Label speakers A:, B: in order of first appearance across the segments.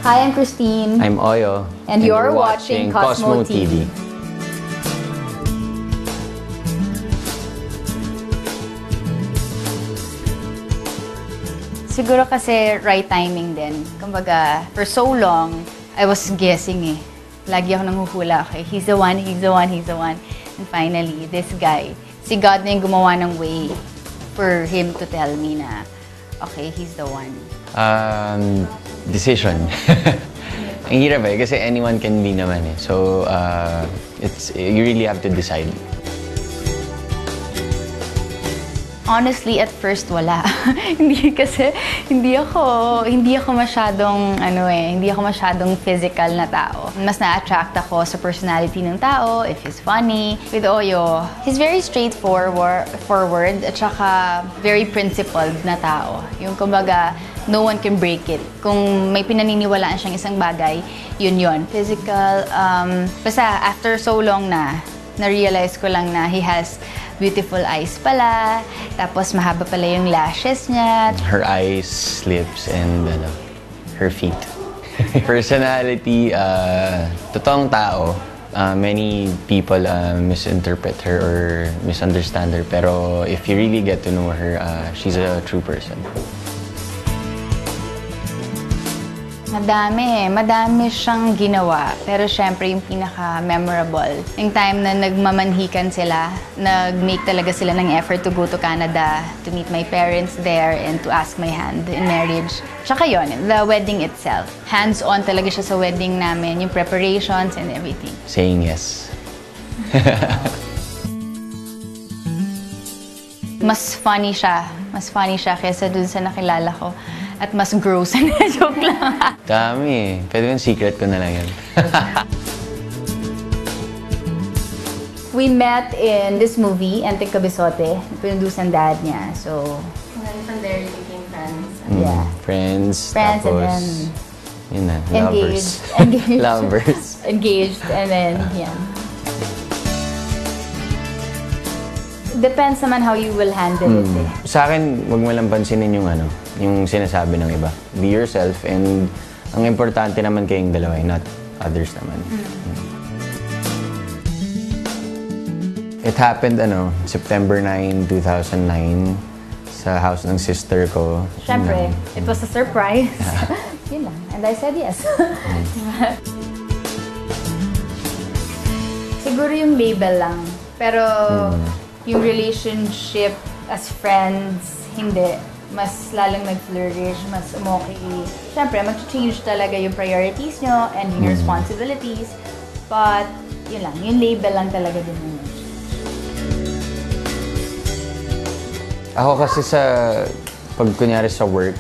A: Hi, I'm Christine.
B: I'm Oyo.
A: And you're watching Cosmo TV. Siguro kasi right timing din. Kumbaga, for so long, I was guessing eh. Lagi ako nanghuhula, okay, he's the one, he's the one, he's the one. And finally, this guy, si God na yung gumawa ng way for him to tell me na, okay, he's the one.
B: Decision. Ang hirap eh, kasi anyone can be naman eh. So, you really have to decide.
A: Honestly, at first, wala. hindi ako masyadong, hindi ako masyadong physical na tao. Mas na-attract ako sa personality ng tao, if he's funny. With Oyo, he's very straightforward, at saka very principled na tao. Yung kumbaga, no one can break it. Kung may pinaniniwalaan siyang isang bagay, yun. Physical, basta after so long na-realize ko lang na he has beautiful eyes pala, tapos mahaba pala yung lashes niya.
B: Her eyes, lips, and her feet. Personality, totoong tao. Many people misinterpret her or misunderstand her, pero if you really get to know her, she's a true person. Madami siyang ginawa. Pero syempre, yung pinaka-memorable, yung time na nagmamanhikan sila, nag-make talaga sila ng effort to go to Canada, to meet my parents there, and to ask my hand in marriage. Tsaka yun, the wedding itself. Hands-on talaga siya sa wedding namin, yung preparations and everything. Saying yes.
A: Mas funny siya kaysa dun sa nakilala ko. At mas gross. Joke lang.
B: Dami. Pwede yung secret ko na lang yan.
A: We met in this movie, Entek Kabisote. Pinuduce ang dad niya. So,
C: and then from there, you became friends.
A: Yeah.
B: Friends,
A: and then
B: yun na,
A: engaged.
B: Lovers.
A: Engaged, and then, yan. Depends naman how you will handle it eh.
B: Sa akin, wag mo lang pansinin yung sinasabi ng iba. Be yourself, and ang importante naman kayong dalawa, not others naman. It happened, September 9, 2009, sa house ng sister ko.
A: Siyempre, it was a surprise. Yun lang. And I said yes. Siguro yung label lang. Pero yung relationship as friends, hindi. Mas lalong nag-flourish, mas umokay. Siyempre, mag-change talaga yung priorities nyo and yung responsibilities. But, yun lang. Yung label lang talaga din yun.
B: Ako kasi pag kunyari sa work,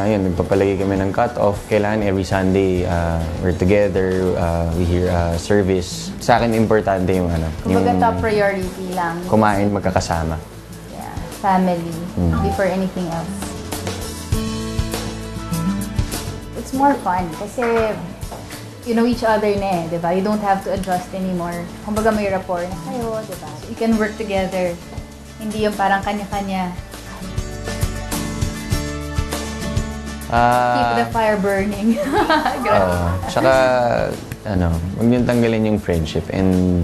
B: yun, nagpapalagay kami ng cut-off. Kailangan every Sunday, we're together, we hear service. Sa akin, importante yung
A: Kumbaga top priority lang.
B: Kumain, magkakasama.
A: Yeah, family, before anything else. It's more fun kasi you know each other na eh, di ba? You don't have to adjust anymore. Kumbaga may rapport na kayo, di ba? So you can work together. Hindi yung parang kanya-kanya. Keep the fire burning.
B: Tsaka, huwag niyong tanggalin yung friendship and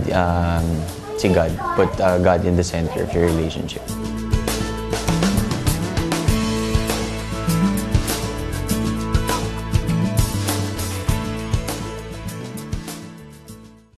B: si God. Put God in the center of your relationship.